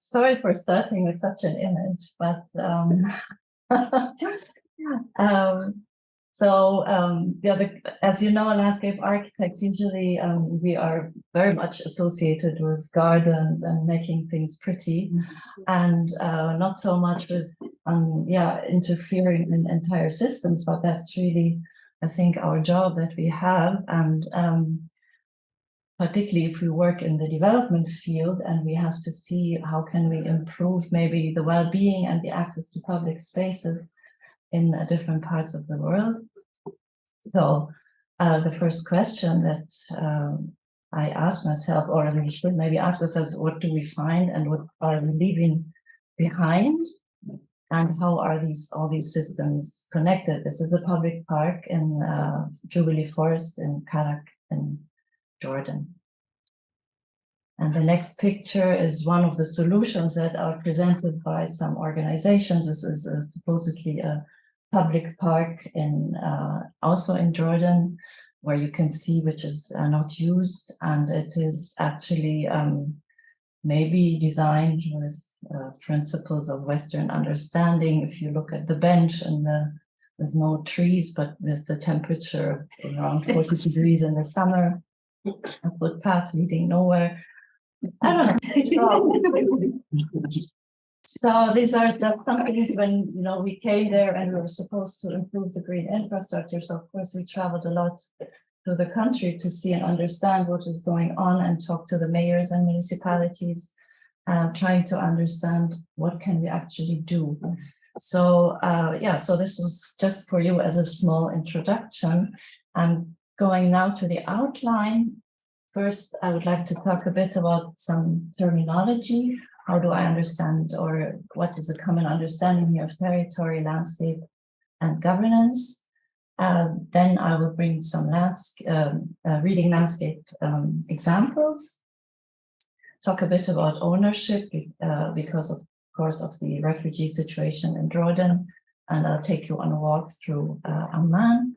sorry for starting with such an image, but as you know, landscape architects usually we are very much associated with gardens and making things pretty, and not so much with interfering in entire systems. But that's really, I think, our job that we have, and particularly if we work in the development field and we have to see how can we improve maybe the well-being and the access to public spaces in different parts of the world. So the first question that I ask myself, or we should maybe ask ourselves, what do we find and what are we leaving behind? And how are all these systems connected? This is a public park in Jubilee Forest in Karak in Jordan. And the next picture is one of the solutions that are presented by some organizations. This is supposedly a public park in also in Jordan, where you can see which is not used, and it is actually maybe designed with principles of Western understanding. If you look at the bench and with no trees, but with the temperature around 40 degrees in the summer, a footpath leading nowhere. I don't know. So these are just some things when we came there and we were supposed to improve the green infrastructure. So of course we traveled a lot to the country to see and understand what is going on and talk to the mayors and municipalities, trying to understand what can we actually do. So so this was just for you as a small introduction. I'm going now to the outline. First, I would like to talk a bit about some terminology. How do I understand, or what is a common understanding here of territory, landscape, and governance? Then I will bring some reading landscape examples. Talk a bit about ownership because, of course, of the refugee situation in Jordan, and I'll take you on a walk through Amman.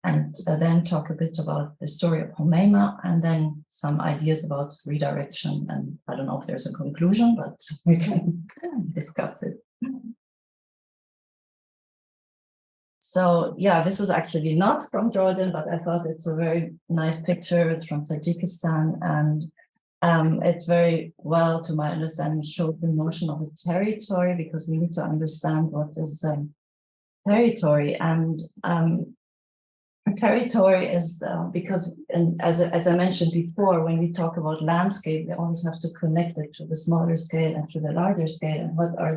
And then talk a bit about the story of Homeima, and then some ideas about redirection. And I don't know if there's a conclusion, but we can discuss it. So this is actually not from Jordan, but I thought it's a very nice picture. It's from Tajikistan, and it very well, to my understanding, showed the notion of a territory, because we need to understand what is territory. And territory is because, as I mentioned before, when we talk about landscape, we always have to connect it to the smaller scale and to the larger scale, and what are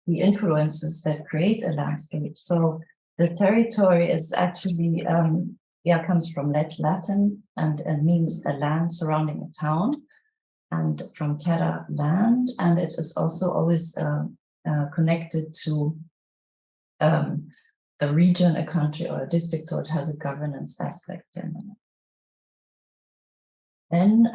the influences that create a landscape. So the territory is actually comes from Latin and means a land surrounding a town, and from terra, land, and it is also always connected to a region, a country, or a district, so it has a governance aspect in it. Then,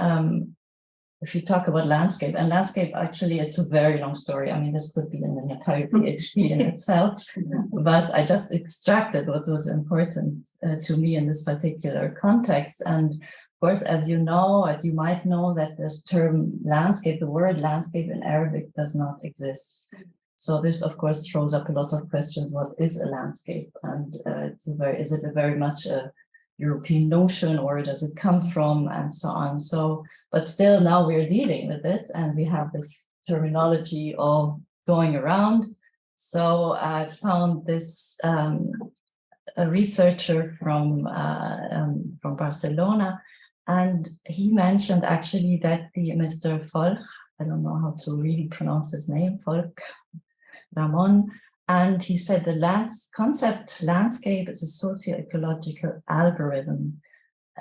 if you talk about landscape, and landscape, actually, it's a very long story. I mean, this could be an entire PhD in itself, but I just extracted what was important to me in this particular context. And of course, as you might know, that this term landscape, the word landscape in Arabic does not exist. So this, of course, throws up a lot of questions. What is a landscape? And is it a very much a European notion, or does it come from, and so on? So, but still now we're dealing with it, and we have this terminology all going around. So I found this a researcher from Barcelona, and he mentioned actually that the Mr. Volk, I don't know how to really pronounce his name, Volk Ramon, and he said the concept landscape is a socio-ecological algorithm.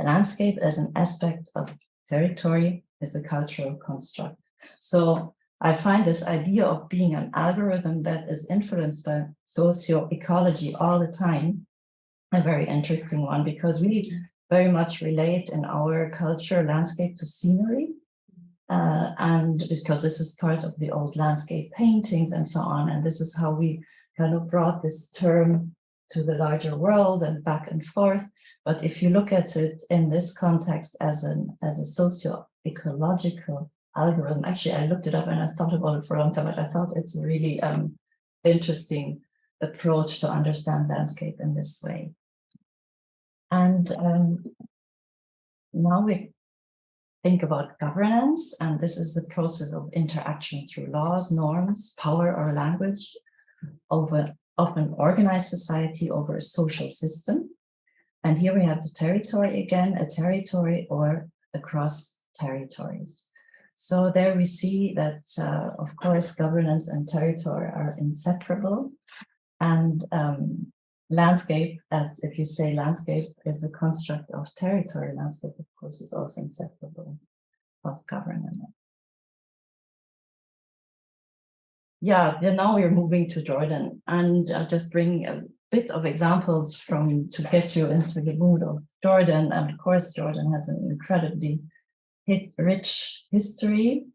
A landscape as an aspect of territory is a cultural construct. So I find this idea of being an algorithm that is influenced by socio-ecology all the time a very interesting one, because we very much relate in our culture landscape to scenery. And because this is part of the old landscape paintings and so on, and this is how we kind of brought this term to the larger world and back and forth. But if you look at it in this context as a socio-ecological algorithm. Actually, I looked it up and I thought about it for a long time, but I thought it's a really interesting approach to understand landscape in this way. And now we think about governance, and this is the process of interaction through laws, norms, power, or language over often organized society over a social system. And here we have the territory again, a territory or across territories. So there we see that, of course, governance and territory are inseparable. And landscape, as if you say landscape is a construct of territory, landscape, of course, is also inseparable of governance. Yeah, now we're moving to Jordan, and I'll just bring a bit of examples to get you into the mood of Jordan. And of course, Jordan has an incredibly rich history.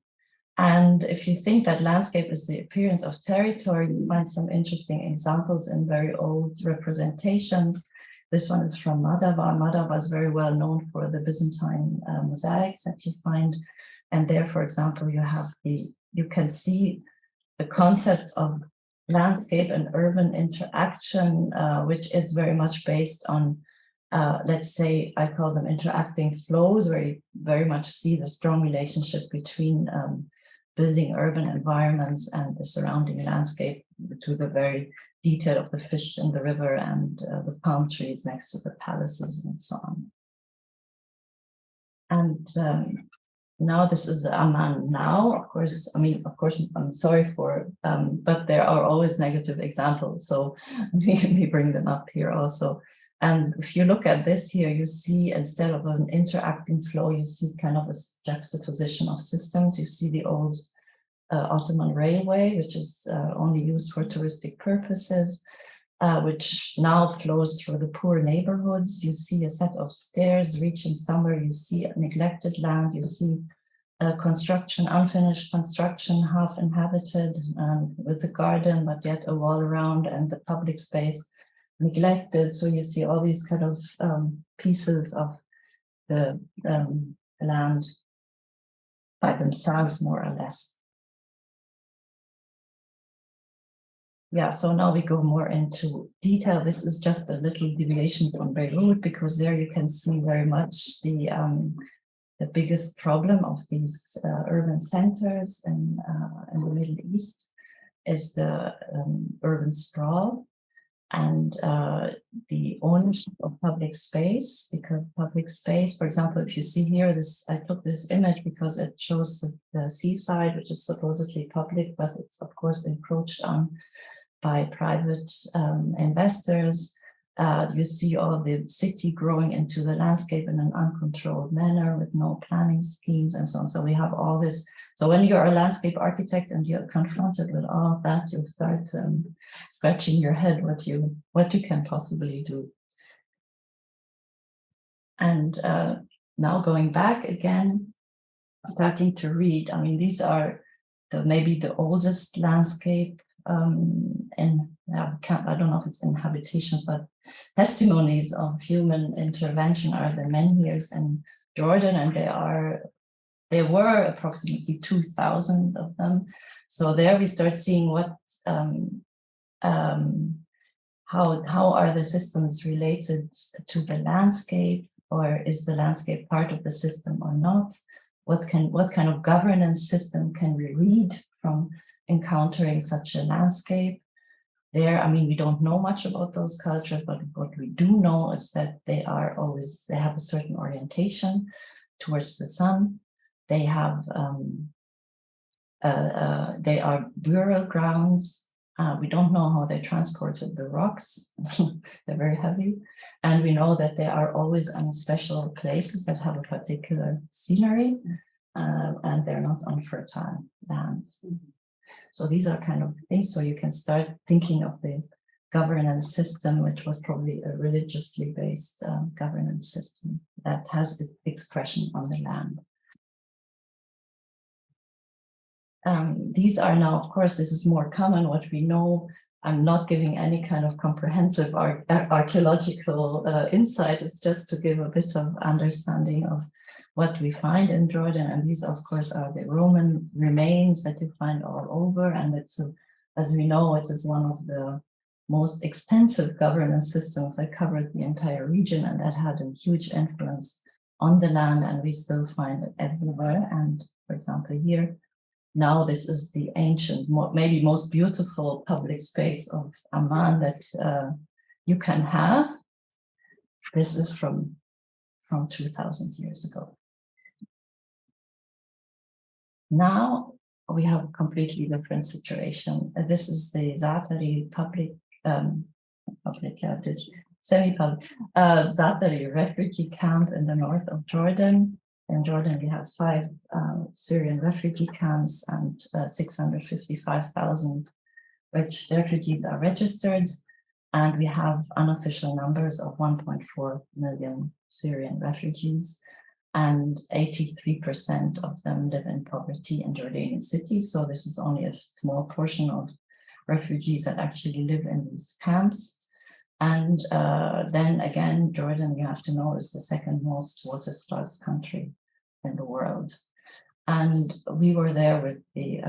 And if you think that landscape is the appearance of territory, you find some interesting examples in very old representations. This one is from Madaba. Madaba is very well known for the Byzantine mosaics that you find. And there, for example, you can see the concept of landscape and urban interaction, which is very much based on, let's say, I call them interacting flows, where you very much see the strong relationship between building urban environments and the surrounding landscape, to the very detail of the fish in the river and the palm trees next to the palaces and so on. And now this is Amman now, of course, I'm sorry for, but there are always negative examples. So we bring them up here also. And if you look at this here, you see, instead of an interacting flow, you see kind of a juxtaposition of systems. You see the old Ottoman railway, which is only used for touristic purposes, which now flows through the poor neighborhoods. You see a set of stairs reaching somewhere. You see neglected land. You see construction, unfinished construction, half inhabited, with a garden, but yet a wall around, and the public space neglected. So you see all these kind of pieces of the land by themselves, more or less. Yeah, so now we go more into detail. This is just a little deviation from Beirut, because there you can see very much the biggest problem of these urban centers in the Middle East is the urban sprawl and the ownership of public space. Because public space, for example, if you see here, I took this image because it shows the seaside, which is supposedly public, but it's of course encroached on by private investors. You see all the city growing into the landscape in an uncontrolled manner with no planning schemes and so on. So we have all this. So when you're a landscape architect and you're confronted with all of that, you'll start scratching your head what you can possibly do. And now going back again, starting to read. I mean, these are maybe the oldest landscape I don't know if it's in habitations, but testimonies of human intervention are the menhirs in Jordan, and there were approximately 2,000 of them. So there we start seeing what how are the systems related to the landscape, or is the landscape part of the system or not? What kind of governance system can we read from encountering such a landscape? There, I mean, we don't know much about those cultures, but what we do know is that they have a certain orientation towards the sun. They have they are burial grounds. We don't know how they transported the rocks. They're very heavy. And we know that they are always on special places that have a particular scenery, and they're not on fertile lands. So these are kind of things, so you can start thinking of the governance system, which was probably a religiously based governance system that has its expression on the land. These are now, of course, this is more common, what we know. I'm not giving any kind of comprehensive archaeological insight. It's just to give a bit of understanding of what we find in Jordan, and these, of course, are the Roman remains that you find all over, and it's, as we know, it is one of the most extensive governance systems that covered the entire region, and that had a huge influence on the land, and we still find it everywhere. And for example, here, now this is the ancient, maybe most beautiful public space of Amman that you can have. This is from 2000 years ago. Now we have a completely different situation. This is the Zatari semi-public Zatari refugee camp in the north of Jordan. In Jordan, we have 5 Syrian refugee camps, and 655,000 refugees are registered. And we have unofficial numbers of 1.4 million Syrian refugees, and 83% of them live in poverty in Jordanian cities. So this is only a small portion of refugees that actually live in these camps. And then again, Jordan, you have to know, is the second most water-scarce country in the world. And we were there with the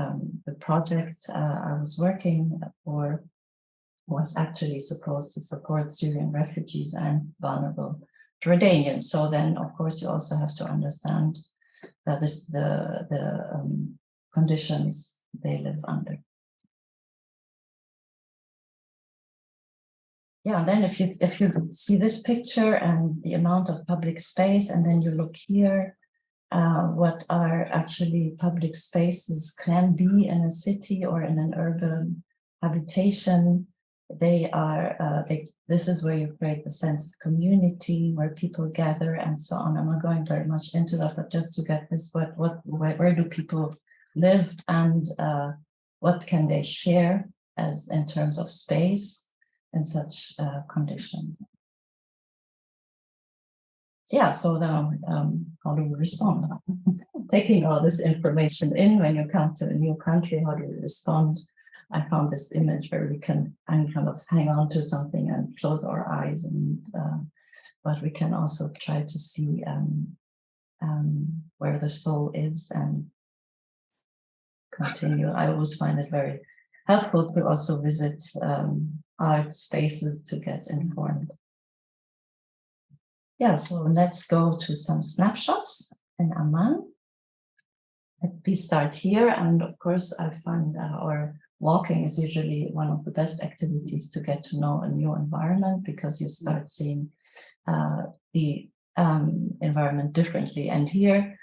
project I was working for, was actually supposed to support Syrian refugees and vulnerable Jordanians. So then, of course, you also have to understand the conditions they live under. Yeah, and then if you see this picture and the amount of public space, and then you look here, what are actually public spaces can be in a city or in an urban habitation. They are, this is where you create the sense of community, where people gather and so on. I'm not going very much into that, but just to get this, where do people live, and what can they share as in terms of space in such conditions. Yeah, so now how do we respond? Taking all this information in when you come to a new country, how do we respond? I found this image where we can kind of hang on to something and close our eyes, and but we can also try to see where the soul is and continue. I always find it very helpful to also visit art spaces to get informed. Yeah, so let's go to some snapshots in Amman. We start here, and of course I find walking is usually one of the best activities to get to know a new environment, because you start seeing the environment differently. And here,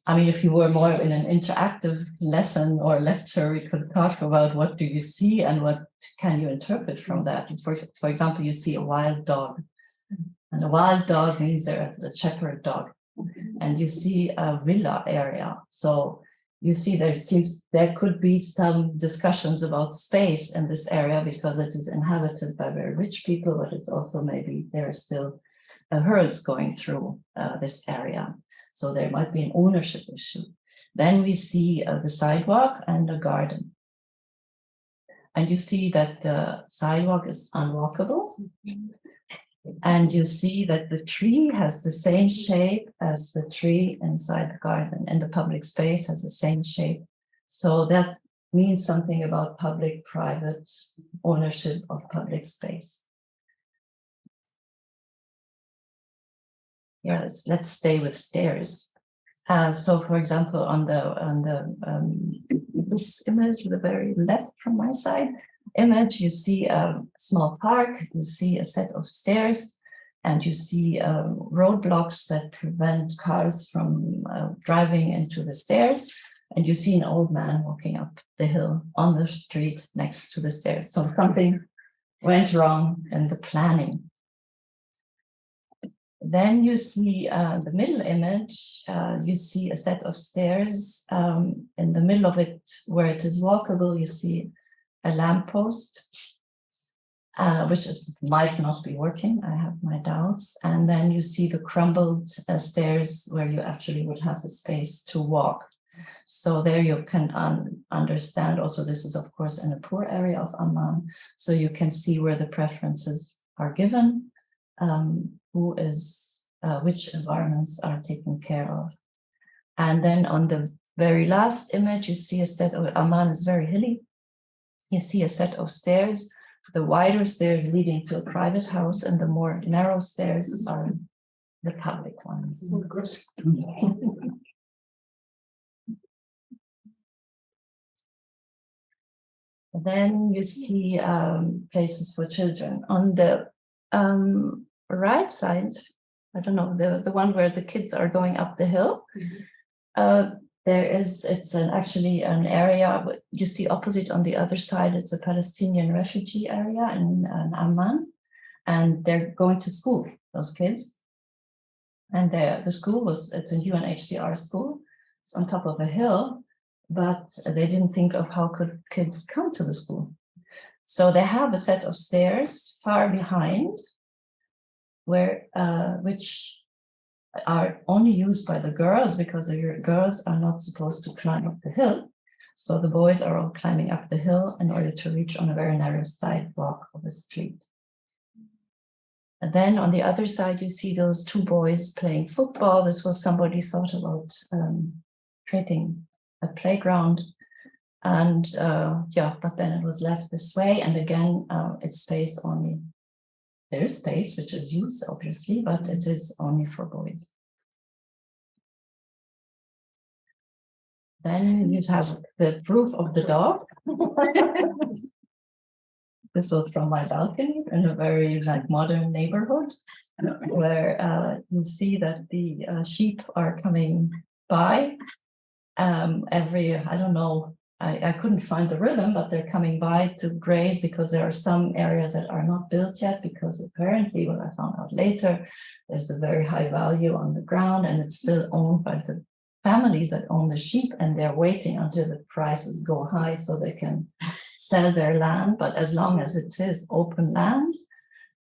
I mean, if you were more in an interactive lesson or lecture, we could talk about what do you see and what can you interpret from that. For example, you see a wild dog, and a wild dog means there's a shepherd dog, and you see a villa area. So you see there could be some discussions about space in this area because it is inhabited by very rich people, but it's also maybe there are still herds going through this area. So there might be an ownership issue. Then we see the sidewalk and the garden. And you see that the sidewalk is unwalkable. And you see that the tree has the same shape as the tree inside the garden, and the public space has the same shape. So that means something about public-private ownership of public space. Yeah, let's stay with stairs. So, for example, on this image, the very left from my side image, you see a small park, you see a set of stairs, and you see roadblocks that prevent cars from driving into the stairs, and you see an old man walking up the hill on the street next to the stairs. So something went wrong in the planning. Then you see the middle image, you see a set of stairs. In the middle of it, where it is walkable, you see a lamppost, which might not be working. I have my doubts. And then you see the crumbled stairs where you actually would have the space to walk. So there you can understand also, this is of course in a poor area of Amman, so you can see where the preferences are given, who is which environments are taken care of. And then on the very last image, you see a set of, Amman is very hilly. You see a set of stairs, the wider stairs leading to a private house, and the more narrow stairs are the public ones. Then you see places for children. On the right side, I don't know, the one where the kids are going up the hill, it's actually an area you see opposite on the other side. It's a Palestinian refugee area in Amman, and they're going to school, those kids. And the school it's a UNHCR school. It's on top of a hill, but they didn't think of how could kids come to the school. So they have a set of stairs far behind, which are only used by the girls because the girls are not supposed to climb up the hill. So the boys are all climbing up the hill in order to reach on a very narrow sidewalk of a street. And then on the other side, you see those two boys playing football. This was somebody thought about creating a playground. And but then it was left this way. And again, it's space only. There is space, which is used, obviously, but it is only for boys. Then you have the proof of the dog. This was from my balcony in a very modern neighborhood, where you see that the sheep are coming by every, I don't know, I couldn't find the rhythm, but they're coming by to graze because there are some areas that are not built yet, because apparently, what I found out later, there's a very high value on the ground and it's still owned by the families that own the sheep, and they're waiting until the prices go high so they can sell their land. But as long as it is open land,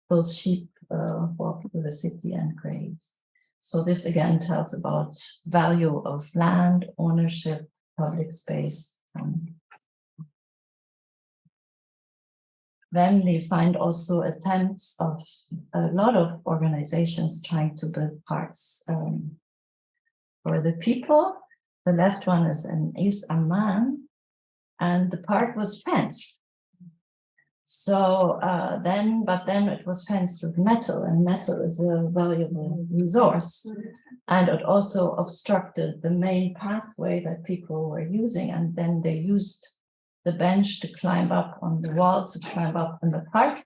those sheep walk through the city and graze. So this again tells about value of land, ownership, public space. Then we find also attempts of a lot of organizations trying to build parks for the people. The left one is in East Amman, and the park was fenced. So then it was fenced with metal, and metal is a valuable resource. And it also obstructed the main pathway that people were using. And then they used the bench to climb up on the wall, to climb up in the park.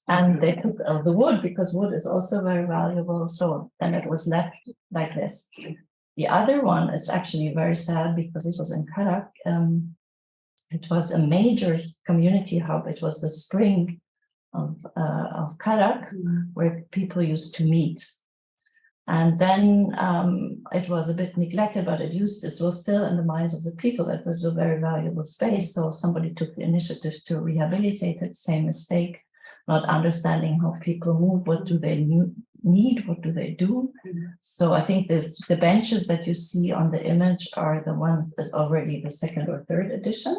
And they took the wood, because wood is also very valuable. So then it was left like this. The other one is actually very sad, because it was in Karak. It was a major community hub. It was the spring of Karak, where people used to meet. And then it was a bit neglected, but it was still in the minds of the people. It was a very valuable space. So somebody took the initiative to rehabilitate it. Same mistake, not understanding how people move. What do they need? What do they do? So I think the benches that you see on the image are the ones that's already the second or third edition,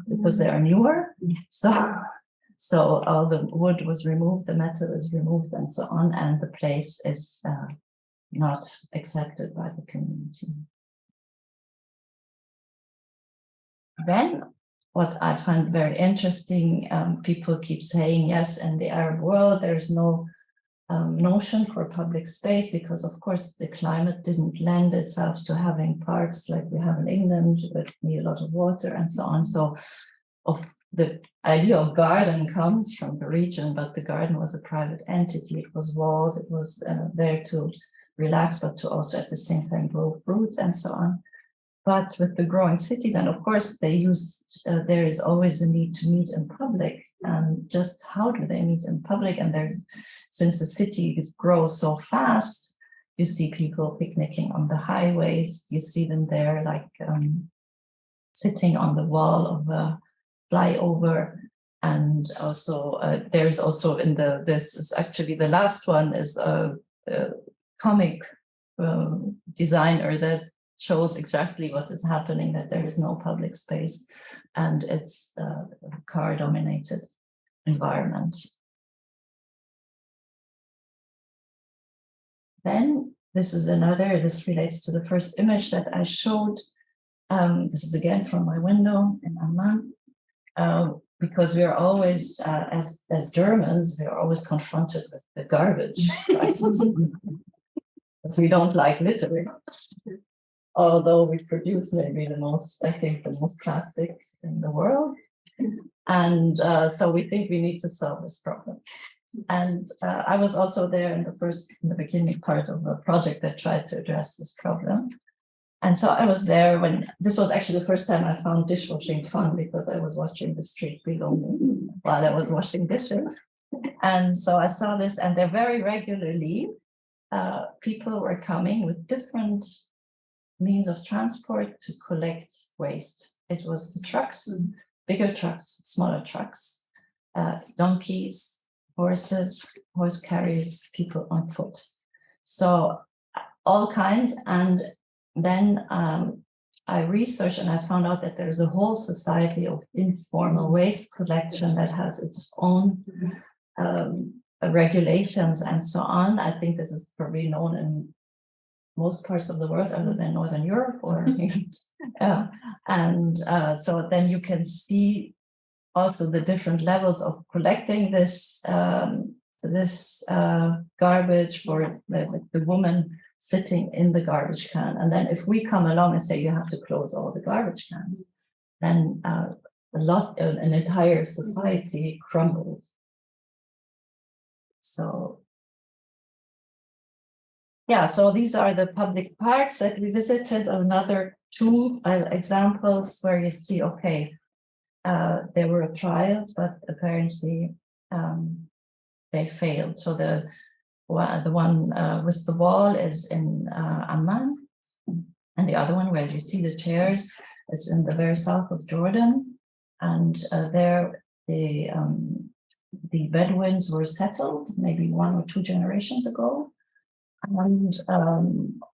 because they are newer. So all the wood was removed, the metal is removed, and so on, and the place is not accepted by the community. Then, what I find very interesting, people keep saying, yes, in the Arab world, there's no notion for public space, because of course the climate didn't lend itself to having parks like we have in England that need a lot of water and so on. So the idea of garden comes from the region, but the garden was a private entity. It was walled, it was there to relax, but to also at the same time grow fruits and so on. But with the growing cities, and of course they used, there is always a need to meet in public. And just how do they meet in public? And since the cities grow so fast, you see people picnicking on the highways. You see them there, like sitting on the wall of a flyover. And also, there's also this is actually the last one is a comic designer that shows exactly what is happening, that there is no public space and it's a car-dominated environment. Then this relates to the first image that I showed. This is again from my window in Amman, because we are always, as Germans, we are always confronted with the garbage. Because we don't like littering, although we produce maybe the most plastic in the world. And so we think we need to solve this problem. And I was also there in the beginning part of a project that tried to address this problem. And so I was there when this was actually the first time I found dishwashing fun, because I was watching the street below me while I was washing dishes. And so I saw this, and there very regularly people were coming with different means of transport to collect waste. It was the trucks, bigger trucks, smaller trucks, donkeys, horses, horse carriers, people on foot. So all kinds. And then I researched and I found out that there is a whole society of informal waste collection that has its own regulations and so on. I think this is probably known in most parts of the world other than Northern Europe, or so then you can see also the different levels of collecting this garbage for the woman sitting in the garbage can. And then if we come along and say you have to close all the garbage cans, then an entire society crumbles. So yeah, so these are the public parks that we visited. Another two examples where you see, okay, there were trials, but apparently they failed. So the one with the wall is in Amman, and the other one where you see the chairs is in the very south of Jordan. And there the Bedouins were settled maybe 1 or 2 generations ago. And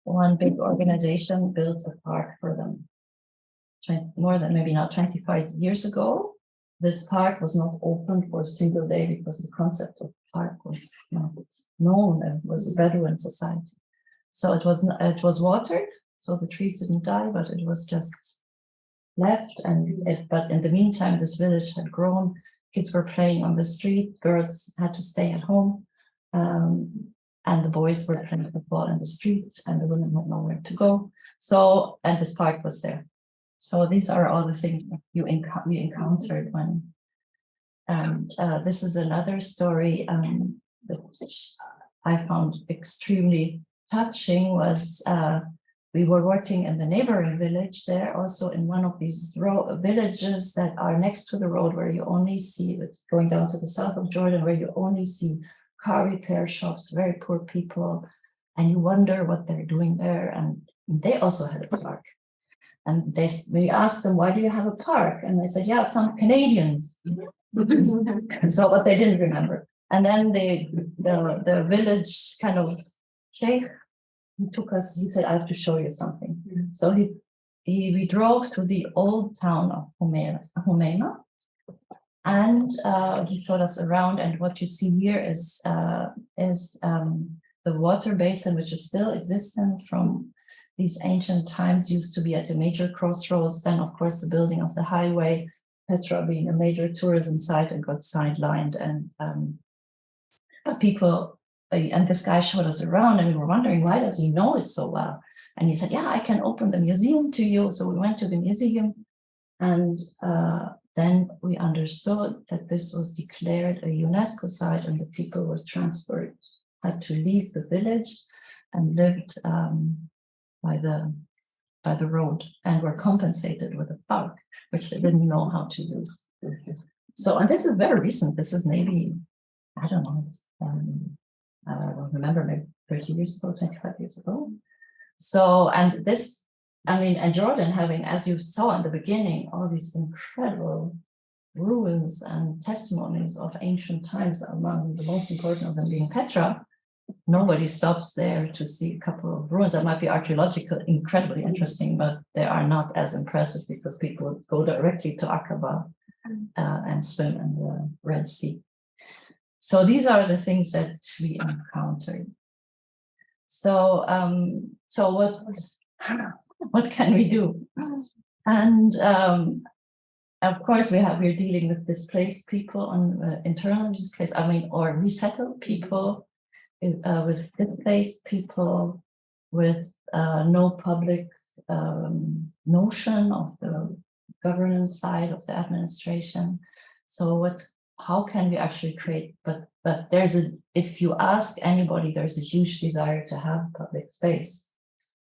one big organization built a park for them. More than maybe now 25 years ago, this park was not open for a single day because the concept of park was not known. It was a Bedouin society. So it was watered, so the trees didn't die, but it was just left. But in the meantime, this village had grown. Kids were playing on the street. Girls had to stay at home. And the boys were playing football in the street, and the women had nowhere to go. So, and this park was there. So these are all the things that we encountered when. And this is another story that I found extremely touching. Was we were working in the neighboring village there, also in one of these villages that are next to the road, where you only see, it's going down to the south of Jordan, where you only see car repair shops, very poor people, and you wonder what they're doing there. And they also had a park. And we asked them, why do you have a park? And they said, yeah, some Canadians. So, but they didn't remember. And then the village kind of sheikh, he said, I have to show you something. So we drove to the old town of Homeima. And he showed us around, and what you see here is the water basin, which is still existent from these ancient times, used to be at a major crossroads. Then, of course, the building of the highway, Petra being a major tourism site, and got sidelined. And people, and this guy showed us around, and we were wondering, why does he know it so well? And he said, yeah, I can open the museum to you. So we went to the museum, and then we understood that this was declared a UNESCO site, and the people were transferred, had to leave the village and lived by the road, and were compensated with a park, which they didn't know how to use. So, and this is very recent. This is maybe, I don't know, I don't remember, maybe 30 years ago, 25 years ago. So, and this, I mean, and Jordan having, as you saw in the beginning, all these incredible ruins and testimonies of ancient times, among the most important of them being Petra. Nobody stops there to see a couple of ruins that might be archaeological, incredibly interesting, but they are not as impressive because people go directly to Aqaba and swim in the Red Sea. So these are the things that we encountered. So what can we do? And of course, we're dealing with displaced people on internally displaced, or resettled people, with displaced people, with no public notion of the governance side of the administration. So how can we actually create? But if you ask anybody, there's a huge desire to have public space.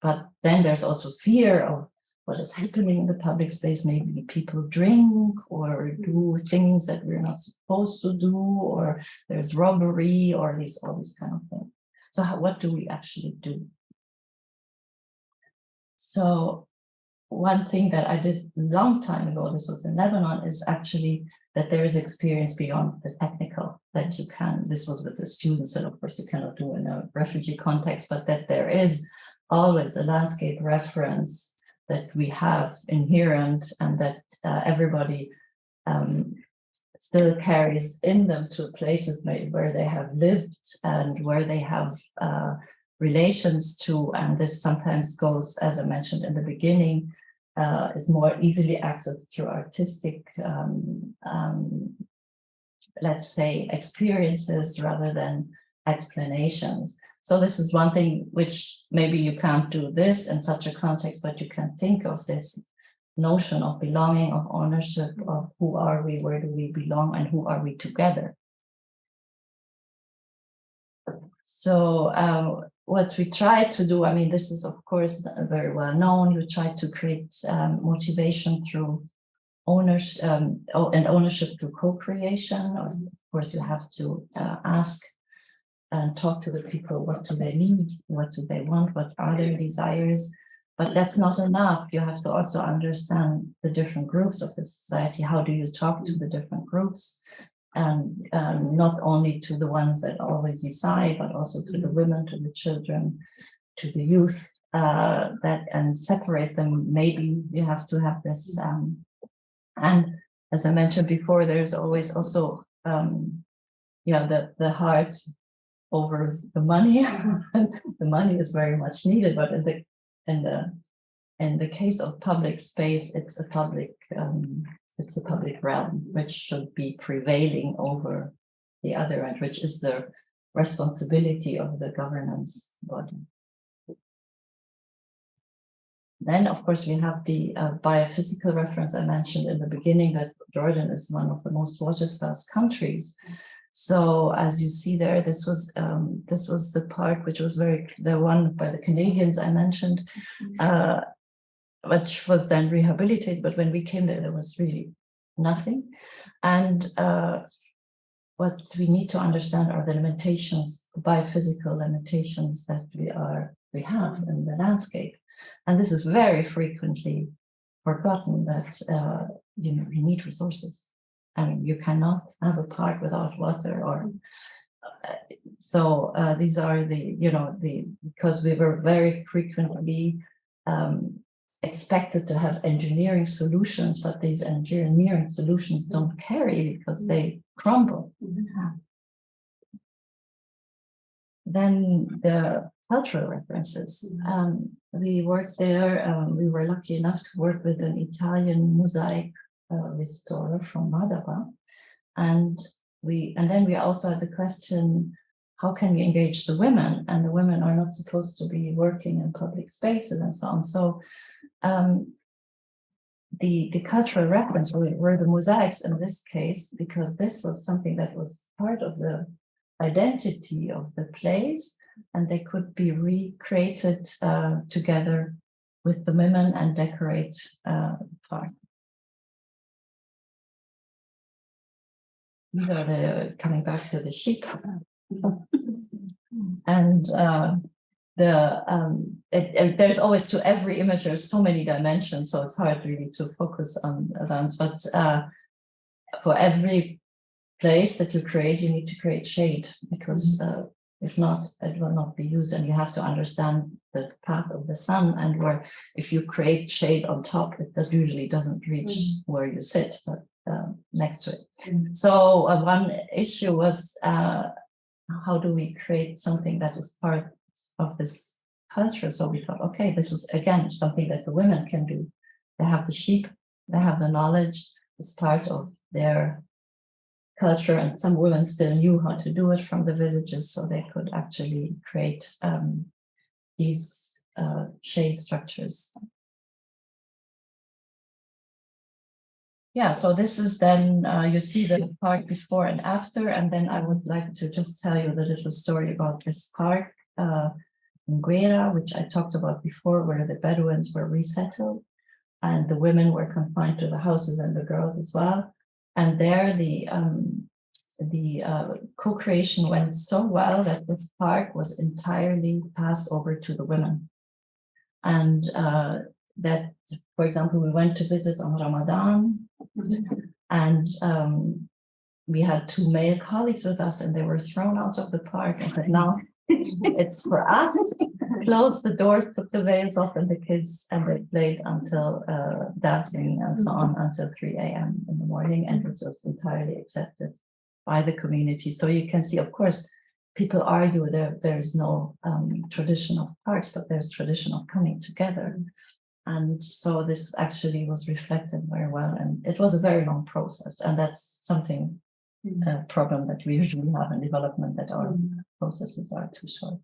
But then there's also fear of what is happening in the public space. Maybe people drink or do things that we're not supposed to do, or there's robbery, or all these kind of things. So what do we actually do? So one thing that I did a long time ago, this was in Lebanon, is actually that there is experience beyond the technical, that you can, this was with the students, and of course you cannot do in a refugee context, but that there is always a landscape reference that we have inherent, and that everybody still carries in them to places where they have lived and where they have relations to. And this sometimes goes, as I mentioned in the beginning, is more easily accessed through artistic, let's say, experiences rather than explanations. So this is one thing which maybe you can't do this in such a context, but you can think of this notion of belonging, of ownership, of who are we, where do we belong, and who are we together. So what we try to do, this is of course very well known, we try to create motivation through ownership, and ownership through co-creation. Of course, you have to ask and talk to the people, what do they need, what do they want, what are their desires. But that's not enough. You have to also understand the different groups of the society. How do you talk to the different groups? And not only to the ones that always decide, but also to the women, to the children, to the youth, and separate them. Maybe you have to have this. And as I mentioned before, there's always also the heart over the money. The money is very much needed, but in the case of public space, it's a public realm which should be prevailing over the other end, which is the responsibility of the governance body. Then, of course, we have the biophysical reference. I mentioned in the beginning that Jordan is one of the most water-scarce countries. So as you see there, this was the part which was the one by the Canadians I mentioned, which was then rehabilitated. But when we came there was really nothing. And what we need to understand are the limitations, the biophysical limitations that we have in the landscape. And this is very frequently forgotten, that you need resources. You cannot have a park without water, or so these are because we were very frequently expected to have engineering solutions, but these engineering solutions don't carry because they crumble. Then the cultural references. We worked there. We were lucky enough to work with an Italian mosaic restorer from Madaba, and then we also had the question, how can we engage the women? And the women are not supposed to be working in public spaces and so on. So the cultural reference were the mosaics in this case, because this was something that was part of the identity of the place, and they could be recreated together with the women and decorate the park. These are coming back to the sheep. And there's always, to every image, there's so many dimensions, so it's hard really to focus on them. But for every place that you create, you need to create shade, because if not, it will not be used, and you have to understand the path of the sun, and where if you create shade on top, it usually doesn't reach where you sit, but next to it. So one issue was, how do we create something that is part of this culture. So we thought, okay, this is again something that the women can do. They have the sheep, they have the knowledge, it's part of their culture, and some women still knew how to do it from the villages, so they could actually create these shade structures. Yeah, so this is then, you see the park before and after, and then I would like to just tell you the little story about this park in Guera, which I talked about before, where the Bedouins were resettled, and the women were confined to the houses and the girls as well. And there the co-creation went so well that this park was entirely passed over to the women. And that, for example, we went to visit on Ramadan, and we had 2 male colleagues with us, and they were thrown out of the park and said, now it's for us. Closed the doors, took the veils off, and the kids, and they played until dancing and so on until 3 a.m. in the morning, and it was entirely accepted by the community. So you can see, of course, people argue there's no tradition of parks, but there's tradition of coming together. And so this actually was reflected very well, and it was a very long process, and that's something, a problem that we usually have in development, that our processes are too short.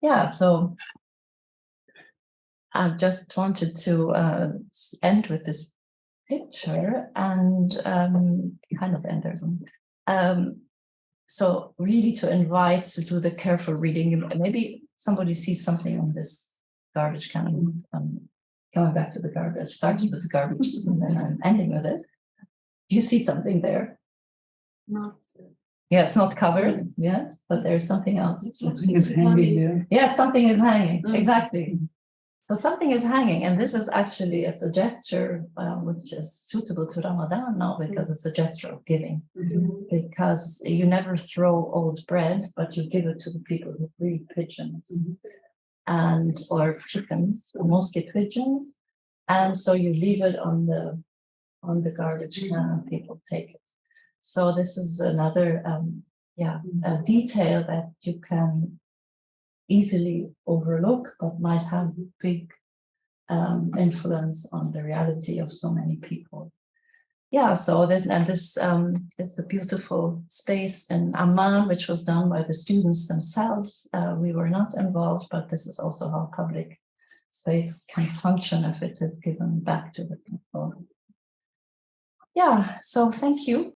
Yeah, so I just wanted to end with this picture and kind of end there. So really to invite to do the careful reading. Maybe somebody sees something on this garbage can. Going back to the garbage, starting with the garbage and then I'm ending with it. You see something there? Not. Yeah, it's not covered, yes, but there's something else. Something is hanging there. Yeah, something is hanging, exactly. So something is hanging, and this is actually, it's a gesture which is suitable to Ramadan now, because it's a gesture of giving. Because you never throw old bread, but you give it to the people who breed pigeons and or chickens, mostly pigeons. And so you leave it on the garbage can and people take it. So this is another a detail that you can easily overlook, but might have big influence on the reality of so many people. Yeah, so this is a beautiful space in Amman, which was done by the students themselves. We were not involved, but this is also how public space can function if it is given back to the people. Yeah, so thank you.